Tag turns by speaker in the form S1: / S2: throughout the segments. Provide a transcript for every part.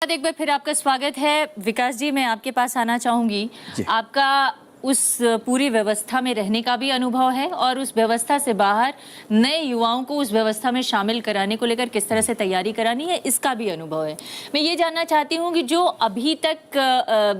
S1: एक बार फिर आपका स्वागत है। विकास जी, मैं आपके पास आना चाहूंगी। आपका उस पूरी व्यवस्था में रहने का भी अनुभव है और उस व्यवस्था से बाहर नए युवाओं को उस व्यवस्था में शामिल कराने को लेकर किस तरह से तैयारी करानी है, इसका भी अनुभव है। मैं ये जानना चाहती हूँ कि जो अभी तक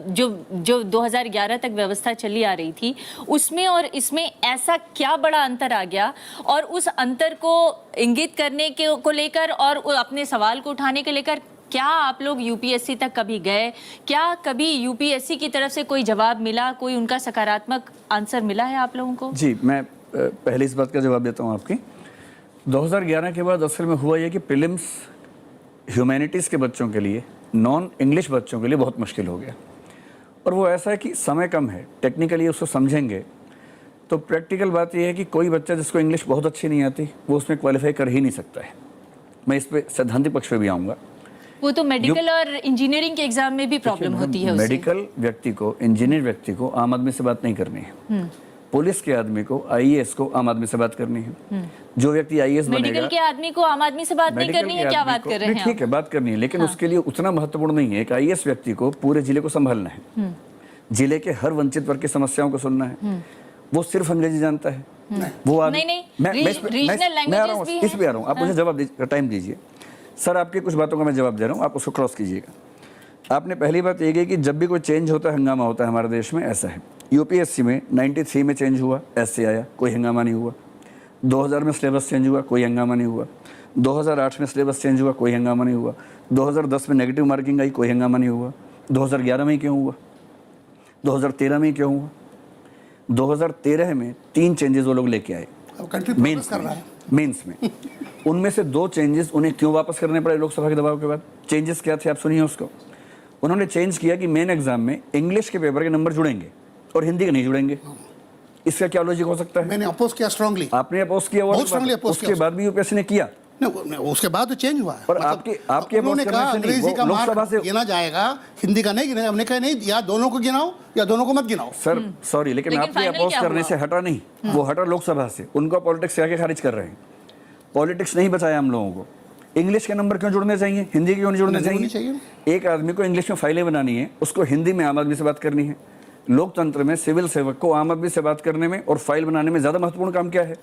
S1: जो 2011 तक व्यवस्था चली आ रही थी, उसमें और इसमें ऐसा क्या बड़ा अंतर आ गया, और उस अंतर को इंगित करने को लेकर और अपने सवाल को उठाने के लेकर क्या आप लोग यूपीएससी तक कभी गए? क्या कभी यूपीएससी की तरफ से कोई जवाब मिला, कोई उनका सकारात्मक आंसर मिला है आप लोगों को?
S2: जी, मैं पहले इस बात का जवाब देता हूँ आपकी। 2011 के बाद असल में हुआ ये कि प्रीलिम्स ह्यूमैनिटीज़ के बच्चों के लिए, नॉन इंग्लिश बच्चों के लिए बहुत मुश्किल हो गया। और वो ऐसा है कि समय कम है, टेक्निकली उसको समझेंगे तो प्रैक्टिकल बात यह है कि कोई बच्चा जिसको इंग्लिश बहुत अच्छी नहीं आती वो उसमें क्वालिफाई कर ही नहीं सकता है। मैं इस पर सैद्धांतिक पक्ष पे भी आऊँगा।
S1: वो तो मेडिकल और इंजीनियरिंग के एग्जाम में भी प्रॉब्लम होती है।
S2: मेडिकल व्यक्ति को, इंजीनियर व्यक्ति को आम आदमी से बात नहीं करनी है। पुलिस के आदमी को, आईएएस को आम आदमी से बात करनी है। जो व्यक्ति आईएएस बनेगा,
S1: मेडिकल के आदमी को आम आदमी से बात नहीं करनी है। क्या बात कर रहे हैं?
S2: ठीक है, बात करनी है, लेकिन उसके लिए उतना महत्वपूर्ण नहीं है। एक आईएएस व्यक्ति को पूरे जिले को संभालना है, जिले के हर वंचित वर्ग की समस्याओं को सुनना है। वो सिर्फ अंग्रेजी जानता है। वो आदमी
S1: रीजनल लैंग्वेजेस भी हैं।
S2: इस पे आ रहा हूँ, आप मुझे जवाब दीजिए, टाइम दीजिए सर। आपकी कुछ बातों का मैं जवाब दे रहा हूँ, आप उसको क्रॉस कीजिएगा। आपने पहली बात ये की कि जब भी कोई चेंज होता है हंगामा होता है हमारे देश में, ऐसा है। यूपीएससी में 93 में चेंज हुआ, ऐसे आया, कोई हंगामा नहीं हुआ। 2000 में सिलेबस चेंज हुआ, कोई हंगामा नहीं हुआ। 2008 में सिलेबस चेंज हुआ, कोई हंगामा नहीं हुआ। 2010 में नेगेटिव मार्किंग आई, कोई हंगामा नहीं हुआ। 2011 में क्यों हुआ? 2013 में क्यों हुआ? 2013 में 3 चेंजेस वो लोग लेके आए मेंस में। उनमें से 2 चेंजेस उन्हें क्यों वापस करने पड़े लोकसभा के दबाव के बाद? चेंजेस क्या थे आप सुनिए उसको। उन्होंने चेंज किया कि मेन एग्जाम में इंग्लिश के पेपर के नंबर जुड़ेंगे और हिंदी के नहीं जुड़ेंगे। इसका क्या लॉजिक हो सकता है?
S3: मैंने अपोज किया स्ट्रांगली।
S2: आपने अपोज किया, उसके बाद भी यूपीएससी ने किया।
S3: उसके बाद तो चेंज हुआ है।
S2: पर आपके
S3: उन्होंने कहा अंग्रेजी का लोकसभा से गिना जाएगा, हिंदी का नहीं गिना। हमने कहा नहीं, या दोनों को गिनाओ या दोनों को मत गिनाओ।
S2: सर सॉरी, लेकिन आपके अपोज करने से हटा नहीं, वो हटा लोकसभा से। उनको पॉलिटिक्स से आके खारिज कर रहे हैं। पॉलिटिक्स नहीं बचाया हम लोगों को। इंग्लिश के नंबर क्यों जुड़ने चाहिए, हिंदी क्यों नहीं जुड़ने चाहिए? एक आदमी को इंग्लिश में फाइलें बनानी है, उसको हिंदी में आम आदमी से बात करनी है। लोकतंत्र में सिविल सेवक को आम आदमी से बात करने में और फाइल बनाने में ज्यादा महत्वपूर्ण काम क्या है?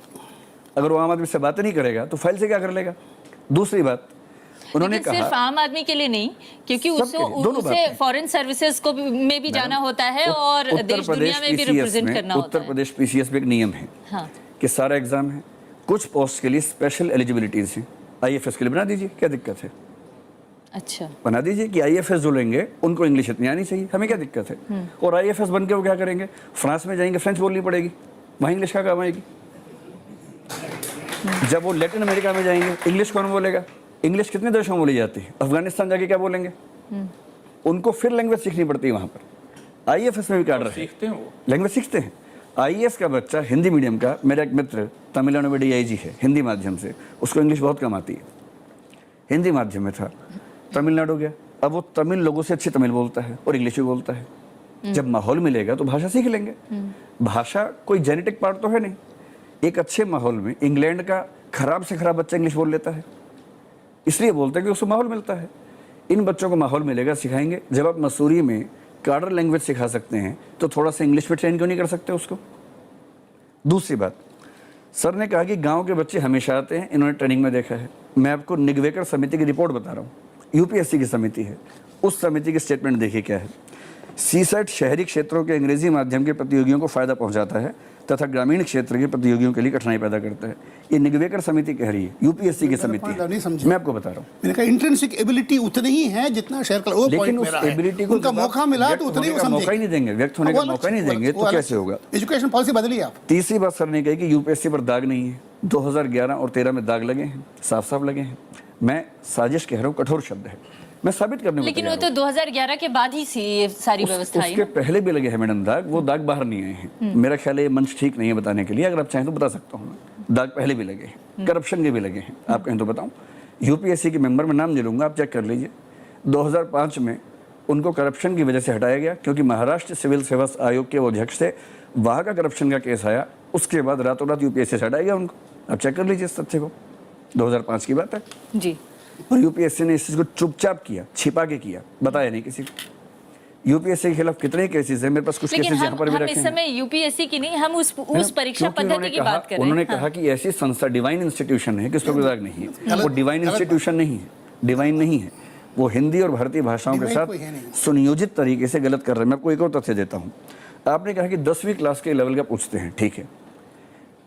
S2: अगर वो आम आदमी से बात नहीं करेगा तो फाइल से क्या कर लेगा? दूसरी बात उन्होंने कहा,
S1: सिर्फ आम आदमी के लिए नहीं, क्योंकि उसे फॉरेन सर्विसेज को में भी जाना होता है और देश दुनिया में भी रिप्रेजेंट करना होता है।
S2: उत्तर प्रदेश पीसीएस में एक नियम है कि सारा एग्जाम है, कुछ पोस्ट के लिए स्पेशल एलिजिबिलिटीज हैं। आईएफएस के लिए बना दीजिए, क्या दिक्कत है?
S1: अच्छा,
S2: बना दीजिए कि आईएफएस जो लेंगे उनको इंग्लिश इतनी आनी चाहिए, हमें क्या दिक्कत है? और आईएफएस बन के वो क्या करेंगे? फ्रांस में जाएंगे, फ्रेंच बोलनी पड़ेगी, वहाँ इंग्लिश का काम आएगी। जब वो लैटिन अमेरिका में जाएंगे, इंग्लिश कौन बोलेगा? इंग्लिश कितने देशों में बोली जाती है? अफगानिस्तान जाके क्या बोलेंगे? उनको फिर लैंग्वेज सीखनी पड़ती है वहाँ पर। आईएफएस में भी काट रहे हैं, लैंग्वेज सीखते हैं। आईएएस का बच्चा हिंदी मीडियम का, मेरा एक मित्र तमिलनाडु में डीआईजी है हिंदी माध्यम से, उसको इंग्लिश बहुत कम आती है। हिंदी माध्यम में था, तमिलनाडु गया, अब वो तमिल लोगों से अच्छी तमिल बोलता है और इंग्लिश भी बोलता है। जब माहौल मिलेगा तो भाषा सीख लेंगे। भाषा कोई जेनेटिक पार्ट तो है नहीं। एक अच्छे माहौल में इंग्लैंड का खराब से खराब बच्चा इंग्लिश बोल लेता है, इसलिए बोलते हैं कि उसको माहौल मिलता है। इन बच्चों को माहौल मिलेगा, सिखाएंगे। जब आप मसूरी में कार्डर लैंग्वेज सिखा सकते हैं तो थोड़ा सा इंग्लिश पे ट्रेन क्यों नहीं कर सकते उसको? दूसरी बात, सर ने कहा कि गांव के बच्चे हमेशा आते हैं, इन्होंने ट्रेनिंग में देखा है। मैं आपको निगवेकर समिति की रिपोर्ट बता रहा हूँ, यूपीएससी की समिति है, उस समिति की स्टेटमेंट देखिए क्या है। सीसेट शहरी क्षेत्रों के अंग्रेजी माध्यम के प्रतियोगियों को फायदा पहुंचाता है तथा ग्रामीण क्षेत्र के प्रतियोगियों के लिए कठिनाई पैदा करता है। ये निगवेकर समिति कह रही है, यूपीएससी की समिति है। मैं आपको बता रहा हूँ,
S3: मैंने कहा इंट्रिंसिक एबिलिटी उतनी ही है जितना शेयर कर, वो
S2: लेकिन उस एबिलिटी को
S3: उनका मौका मिला तो उतनी वो
S2: मौका ही नहीं देंगे, व्यक्त होने का मौका नहीं देंगे तो कैसे होगा?
S3: एजुकेशन पॉलिसी बदली आप।
S2: तीसरी बात सर ने कही कि यूपीएससी पर दाग नहीं है। 2011 और 13 में दाग लगे हैं, साफ साफ लगे हैं। मैं साजिश कह रहा हूँ, कठोर शब्द है, मैं साबित करने को
S1: लेकिन वो तो 2011 के बाद ही ये सारी व्यवस्था आई।
S2: उसके पहले भी लगे हैं मैडम दाग, वो दाग बाहर नहीं आए हैं। मेरा ख्याल है ये मंच ठीक नहीं है बताने के लिए, अगर आप चाहें तो बता सकता हूँ। दाग पहले भी लगे हैं, करप्शन के भी लगे हैं, आप कहें तो बताऊं। यूपीएससी के मेंबर में नाम नहीं लूंगा, आप चेक कर लीजिए। 2005 में उनको करप्शन की वजह से हटाया गया क्योंकि महाराष्ट्र सिविल सेवा आयोग के वो अध्यक्ष थे, वहाँ का करप्शन का केस आया, उसके बाद रातों रात यूपीएससी से हटाया गया उनको। आप चेक कर लीजिए इस तथ्य को, 2005 की बात है
S1: जी।
S2: और यूपीएससी ने इस चीज को चुपचाप किया, छिपा के किया, बताया नहीं किसी को। यूपीएससी के खिलाफ कितने केसेस हैं, मेरे पास कुछ केसेस यहाँ पर भी रखे
S1: इस
S2: हैं।
S1: समय यूपीएससी की नहीं, हम उस परीक्षा पद्धति की बात कर रहे हैं।
S2: उन्होंने कहा कि ऐसी संस्था डिवाइन इंस्टीट्यूशन है कि उस पर कोई दाग नहीं है, वो डिवाइन इंस्टीट्यूशन नहीं है, डिवाइन नहीं है, वो हिंदी और भारतीय भाषाओं के साथ सुनियोजित तरीके से गलत कर रहे हैं। मैं आपको एक और तथ्य देता हूँ। आपने कहा कि 10वीं क्लास के लेवल का पूछते हैं, ठीक है।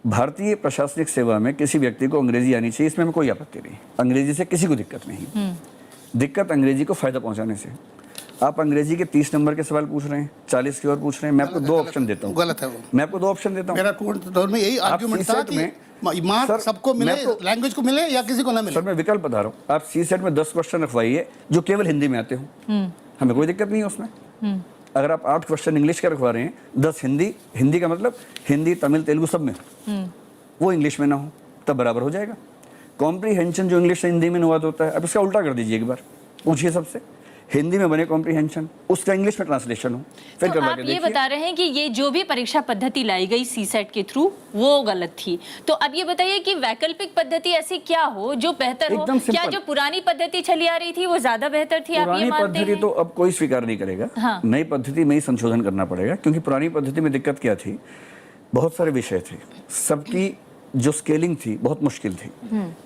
S2: भारतीय प्रशासनिक सेवा में किसी व्यक्ति को अंग्रेजी आनी चाहिए, इसमें हमें कोई आपत्ति नहीं, अंग्रेजी से किसी को दिक्कत नहीं। दिक्कत अंग्रेजी को फायदा पहुंचाने से। आप अंग्रेजी के 30 नंबर के सवाल पूछ रहे हैं, 40 की ओर पूछ रहे हैं। मैं आपको दो ऑप्शन देता हूँ,
S3: गलत है वो।
S2: मैं आपको दो ऑप्शन देता हूँ।
S3: मेरा दौर में यही आर्ग्यूमेंट था कि मार्क सबको मिले, लैंग्वेज को मिले या किसी को ना मिले।
S2: सर मैं विकल्प बता रहा हूँ, आप सी सेट में 10 क्वेश्चन रखवाइए जो केवल हिंदी में आते हो, हमें कोई दिक्कत नहीं है उसमें। अगर आप 8 क्वेश्चन इंग्लिश के रखवा रहे हैं, 10 हिंदी, हिंदी का मतलब हिंदी, तमिल, तेलुगु सब में, वो इंग्लिश में ना हो, तब बराबर हो जाएगा। कॉम्प्रीहेंशन जो इंग्लिश से हिंदी में अनुवाद होता है, अब इसका उल्टा कर दीजिए एक बार, पूछिए सबसे, हिंदी में बने कॉम्प्रीहेंशन, उसका इंग्लिश में ट्रांसलेशन हो, फिर
S1: तो
S2: करवा
S1: आप
S2: के
S1: ये
S2: देखिए।
S1: बता रहे हैं कि ये जो भी परीक्षा पद्धति लाई गई सीसेट के थ्रू वो गलत थी। तो अब ये बताइए कि वैकल्पिक पद्धति ऐसी क्या हो जो बेहतर हो?
S2: एकदम
S1: क्या
S2: सिंपल।
S1: जो पुरानी पद्धति चली आ रही थी वो ज्यादा बेहतर थी? आप ये
S2: पुरानी
S1: मानते
S2: पद्धति
S1: हैं?
S2: तो अब कोई स्वीकार नहीं करेगा।
S1: हाँ।
S2: नई पद्धति में ही संशोधन करना पड़ेगा, क्योंकि पुरानी पद्धति में दिक्कत क्या थी, बहुत सारे विषय थे, सबकी जो स्केलिंग थी बहुत मुश्किल थी।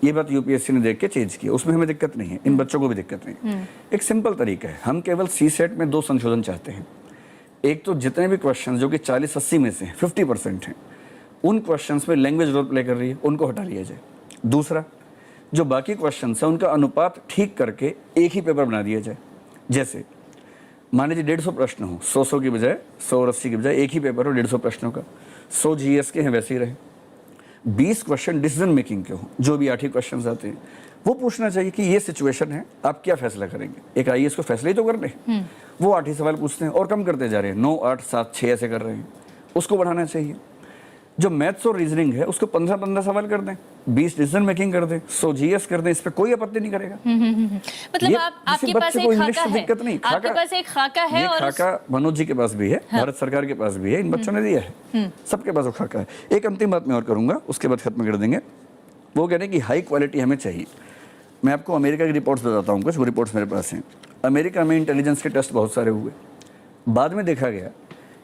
S2: ये बात यूपीएससी ने देख के चेंज की, उसमें हमें दिक्कत नहीं है, इन बच्चों को भी दिक्कत नहीं। एक सिंपल तरीका है, हम केवल सी सेट में 2 संशोधन चाहते हैं। एक तो जितने भी क्वेश्चन जो कि 40-80 में से 50% हैं, उन क्वेश्चंस में लैंग्वेज रोल प्ले कर रही है, उनको हटा लिया जाए। दूसरा, जो बाकी क्वेश्चन है उनका अनुपात ठीक करके एक ही पेपर बना दिया जाए। जैसे मान लीजिए 150 प्रश्न हो, 100 की बजाय 100 और 80 की बजाय एक ही पेपर हो 150 प्रश्नों का, 100 जीएस के हैं वैसे ही रहे। 20 क्वेश्चन डिसीजन मेकिंग के हो, जो भी 8 ही क्वेश्चन आते हैं, वो पूछना चाहिए कि ये सिचुएशन है, आप क्या फैसला करेंगे। एक आईएएस को फैसले ही तो करने, वो 8 ही सवाल पूछते हैं और कम करते जा रहे हैं, 9, 8, 7, 6 ऐसे कर रहे हैं, उसको बढ़ाना चाहिए। जो मैथ्स और रीजनिंग है उसको 15-15 सवाल कर दें, 20 डिसीजन मेकिंग कर दें, 100 जीएस कर दें, इस पे कोई आपत्ति नहीं करेगा।
S1: मतलब आपके पास एक खाका है,
S2: दिक्कत नहीं,
S1: आपके पास एक खाका है,
S2: ये
S1: और
S2: खाका मनोज जी के पास भी है, भारत सरकार के पास भी है, इन बच्चों ने दिया है, सबके पास वो खाका है। एक अंतिम बात मैं और करूंगा, उसके बाद खत्म कर देंगे। वो कह रहे हैं कि हाई क्वालिटी हमें चाहिए। मैं आपको अमेरिका की रिपोर्ट्स बताता हूँ, कुछ वो रिपोर्ट्स मेरे पास हैं। अमेरिका में इंटेलिजेंस के टेस्ट बहुत सारे हुए, बाद में देखा गया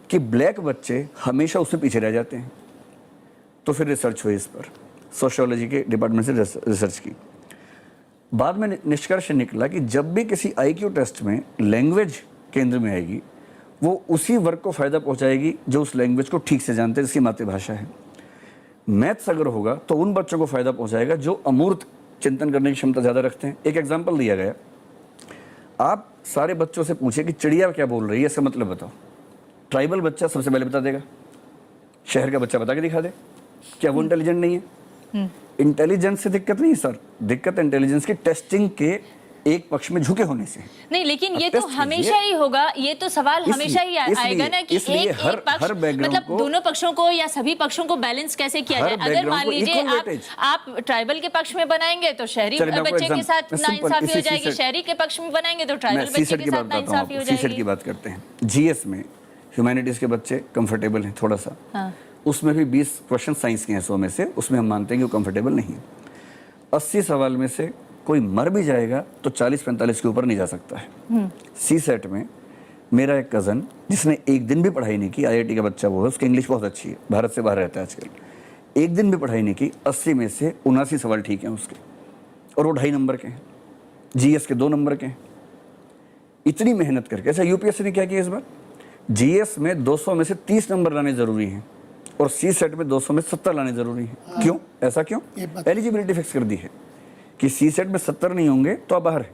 S2: कि ब्लैक बच्चे हमेशा उसमें पीछे रह जाते हैं। तो फिर रिसर्च हुई इस पर, सोशियोलॉजी के डिपार्टमेंट से रिसर्च की। बाद में निष्कर्ष निकला कि जब भी किसी आईक्यू टेस्ट में लैंग्वेज केंद्र में आएगी, वो उसी वर्ग को फायदा पहुंचाएगी जो उस लैंग्वेज को ठीक से जानते हैं, जिसकी मातृभाषा है। मैथ्स अगर होगा तो उन बच्चों को फायदा पहुंचाएगा जो अमूर्त चिंतन करने की क्षमता ज़्यादा रखते हैं। एक एग्जाम्पल दिया गया, आप सारे बच्चों से पूछे कि चिड़िया क्या बोल रही है, इसका मतलब बताओ। ट्राइबल बच्चा सबसे पहले बता देगा, शहर का बच्चा बता के दिखा दे। क्या वो इंटेलिजेंट नहीं है? इंटेलिजेंस से दिक्कत नहीं सर, दिक्कत इंटेलिजेंस की टेस्टिंग के एक पक्ष में झुके होने से
S1: नहीं। लेकिन ये तो हमेशा ही होगा, ये तो सवाल हमेशा ही आएगा ना कि एक पक्ष, मतलब दोनों पक्षों को या सभी पक्षों को बैलेंस कैसे किया जाए। अगर मान लीजिए आप ट्राइबल के पक्ष में बनाएंगे तो शहरी बच्चे के साथ नाइंसाफी हो जाएगी, शहरी के पक्ष में बनाएंगे तो ट्राइबल बच्चे के साथ नाइंसाफी हो जाएगी।
S2: की बात करते हैं, जीएस में ह्यूमैनिटीज के बच्चे कंफर्टेबल हैं थोड़ा सा, उसमें भी 20 क्वेश्चन साइंस के हैं 100 में से, उसमें हम मानते हैं कि वो कंफर्टेबल नहीं है। 80 सवाल में से कोई मर भी जाएगा तो 40-45 के ऊपर नहीं जा सकता है। सी सेट में मेरा एक कज़न जिसने एक दिन भी पढ़ाई नहीं की, आईआईटी का बच्चा वो है, उसकी इंग्लिश बहुत अच्छी है, भारत से बाहर रहता है आजकल, एक दिन भी पढ़ाई नहीं की, 80 में से 79 सवाल ठीक हैं उसके, और वो 2.5 नंबर के हैं, जीएस के 2 नंबर के हैं। इतनी मेहनत करके, ऐसा यूपीएससी ने क्या किया इस बार, जीएस में 200 में से 30 नंबर लाने जरूरी हैं और सी सेट में 200 में 70 लाने जरूरी है। क्यों ऐसा क्यों? एलिजिबिलिटी फिक्स कर दी है कि सी सेट में 70 नहीं होंगे तो आप बाहर है,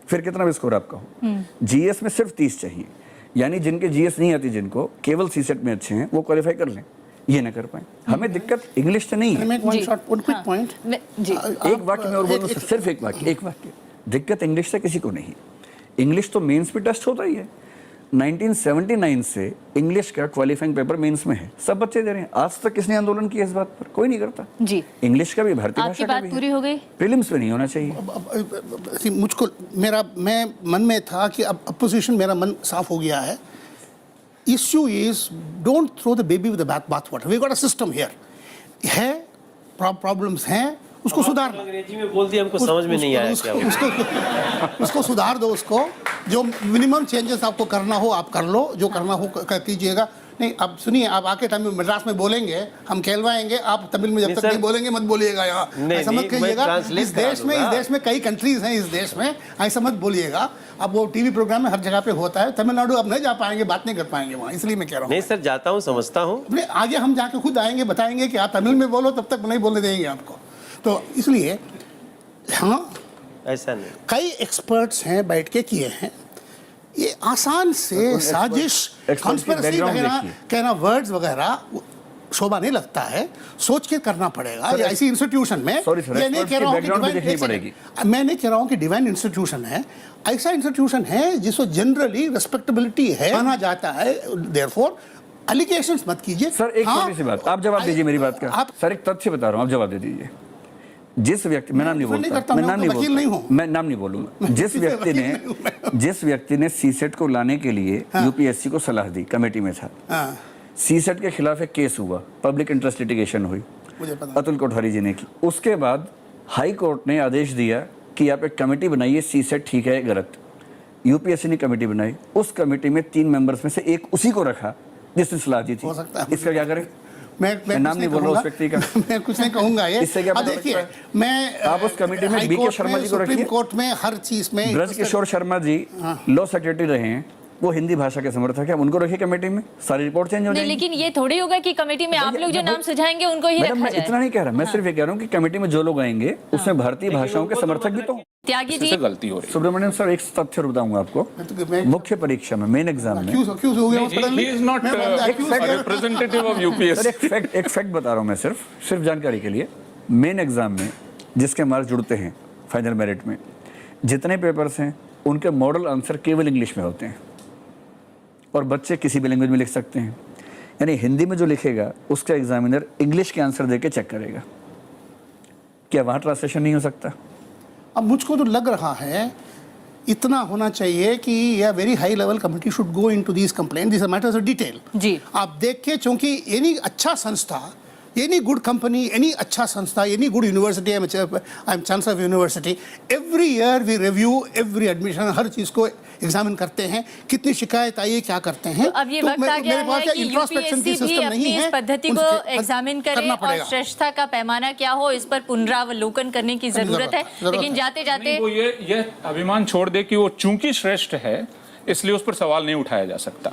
S2: फिर कितना भी स्कोर आपका हो। जीएस में सिर्फ 30 चाहिए, यानी जिनके जीएस नहीं आती, जिनको केवल सी सेट में अच्छे हैं, वो क्वालिफाई कर लें, ये ना कर पाए। हमें दिक्कत इंग्लिश से नहीं है। एक वाक्य में और बोलूं, सिर्फ एक वाक्य, दिक्कत इंग्लिश से किसी को नहीं। इंग्लिश तो मेंस पे टेस्ट होता ही है, 1979 से इंग्लिश का क्वालिफाइंग पेपर मेंस में है, सब बच्चे दे रहे हैं। आज तक किसने आंदोलन किया इस बात पर? कोई नहीं करता
S1: जी।
S2: इंग्लिश का भी, भारतीय भाषा का भी।
S1: आपकी बात पूरी हो गई।
S2: प्रीलिम्स में नहीं होना चाहिए।
S3: मुझको मैं मन में था कि अब अपोजिशन, मेरा मन साफ हो गया है। Issue is don't throw the baby with the bath water, we got a system here है, प्रॉब्लम्स हैं, उसको सुधारना।
S4: अंग्रेजी में बोल दिया, हमको समझ में नहीं आया क्या हुआ।
S3: उसको सुधार दो। उसको जो मिनिमम चेंजेस आपको करना हो आप कर लो, जो करना हो कर कीजिएगा। नहीं, अब सुनिए, आप आके टाइम में मद्रास में बोलेंगे, हम कहलवाएंगे, आप तमिल में जब तक नहीं बोलेंगे मत बोलिएगा यहाँ, ऐसा मत कहिएगा। इस देश में कई कंट्रीज हैं, इस देश में ऐसा मत बोलिएगा। अब वो टीवी प्रोग्राम में हर जगह पे होता है, तमिलनाडु अब नहीं जा पाएंगे, बात नहीं कर पाएंगे वहाँ, इसलिए मैं कह रहा हूँ।
S4: नहीं सर, जाता हूँ, समझता हूँ।
S3: अपने आगे हम जाके खुद आएंगे, बताएंगे कि आप तमिल में बोलो, तब तक नहीं बोलने देंगे आपको। तो इसलिए हाँ,
S4: ऐसा नहीं,
S3: कई एक्सपर्ट्स हैं बैठ के किए हैं, ये आसान से साजिश, कॉन्स्पिरेसी वगैरह कहना, वर्ड्स वगैरह शोभा नहीं लगता है, सोच के करना पड़ेगा। ऐसी इंस्टीट्यूशन में मैं नहीं कह रहा हूँ कि डिवाइन इंस्टीट्यूशन है, ऐसा इंस्टीट्यूशन है जिसको जनरली रिस्पेक्टेबिलिटी है माना जाता है। देयरफॉर एलिगेशंस मत कीजिए।
S2: सर एक छोटी सी बात, आप जवाब दीजिए मेरी बात का। सर एक तथ्य बता रहा हूँ, आप जवाब दे दीजिए। जिस व्यक्ति, मैं नाम नहीं बोलता, मैं नाम नहीं बोलूंगा, जिस व्यक्ति ने सीसेट को लाने के लिए यूपीएससी को सलाह दी, कमेटी में था, सीसेट के खिलाफ एक केस हुआ, पब्लिक इंटरेस्ट लिटिगेशन हुई, अतुल कोठारी जी ने की। उसके बाद हाई कोर्ट ने आदेश दिया कि आप एक कमेटी बनाइए, सीसेट ठीक है गलत। यूपीएससी ने कमेटी बनाई, उस कमेटी में 3 मेंबर्स में से एक उसी को रखा जिसने सलाह दी थी। इसका क्या करें?
S3: मैं
S2: नाम नहीं बोल रहा उस व्यक्ति का,
S3: मैं कुछ नहीं कहूंगा। ये
S2: इससे क्या पता
S3: देखिए, मैं
S2: आप उस कमेटी में बीके शर्मा जी को रखिए,
S3: सुप्रीम कोर्ट में हर चीज में
S2: ब्रज किशोर शर्मा जी लॉ सेक्रेटरी रहे हैं, वो हिंदी भाषा के समर्थक है, उनको रखिए कमेटी में, सारी रिपोर्ट चेंज हो जाएगी।
S1: लेकिन ये थोड़ी होगा कि कमेटी में आप लोग जो नाम सुझाएंगे उनको ही रखा
S2: मैं
S1: जाए।
S2: इतना नहीं कह रहा, मैं सिर्फ ये कह रहा हूँ कि कमेटी में जो लोग आएंगे उसमें भारतीय भाषाओं के समर्थक भी तो।
S1: त्यागी जी,
S5: गलती हो रही है।
S2: सुब्रमण्यम सर, एक तथ्य बताऊंगा आपको, मुख्य परीक्षा में, मेन एग्जाम में,
S3: क्यों हो गया?
S5: He is not representative of UPSC.
S2: एक फैक्ट बता रहा हूँ मैं, सिर्फ जानकारी के लिए। मेन एग्जाम में जिसके मार्क्स जुड़ते हैं फाइनल मेरिट में, जितने पेपर्स हैं उनके मॉडल आंसर केवल इंग्लिश में होते हैं, और बच्चे किसी भी लैंग्वेज में लिख सकते हैं। यानी हिंदी में जो लिखेगा उसका एग्जामिनर इंग्लिश के आंसर देके चेक करेगा। क्या वहाँ ट्रांसलेशन नहीं हो सकता?
S3: अब मुझको तो लग रहा है इतना होना चाहिए कि यह very high level committee should go into this complaint, this matters of detail.
S1: जी,
S3: आप देख के, चूंकि एनी अच्छा संस्था, एनी गुड कंपनी, एनी अच्छा संस्था, any good university, I am chancellor of university, every year we review every admission, हर चीज़ को एग्जामिन करते हैं, कितनी शिकायत आई है, क्या करते हैं।
S1: तो अब ये वक्त आ गया है कि यूपीएससी भी अपनी इस पद्धति को एग्जामिन करे और श्रेष्ठता का पैमाना क्या हो, इस पर पुनरावलोकन करने की जरूरत है। लेकिन जाते जाते
S5: वो ये अभिमान छोड़ दे कि वो चूंकि श्रेष्ठ है इसलिए उस पर सवाल नहीं उठाया जा सकता।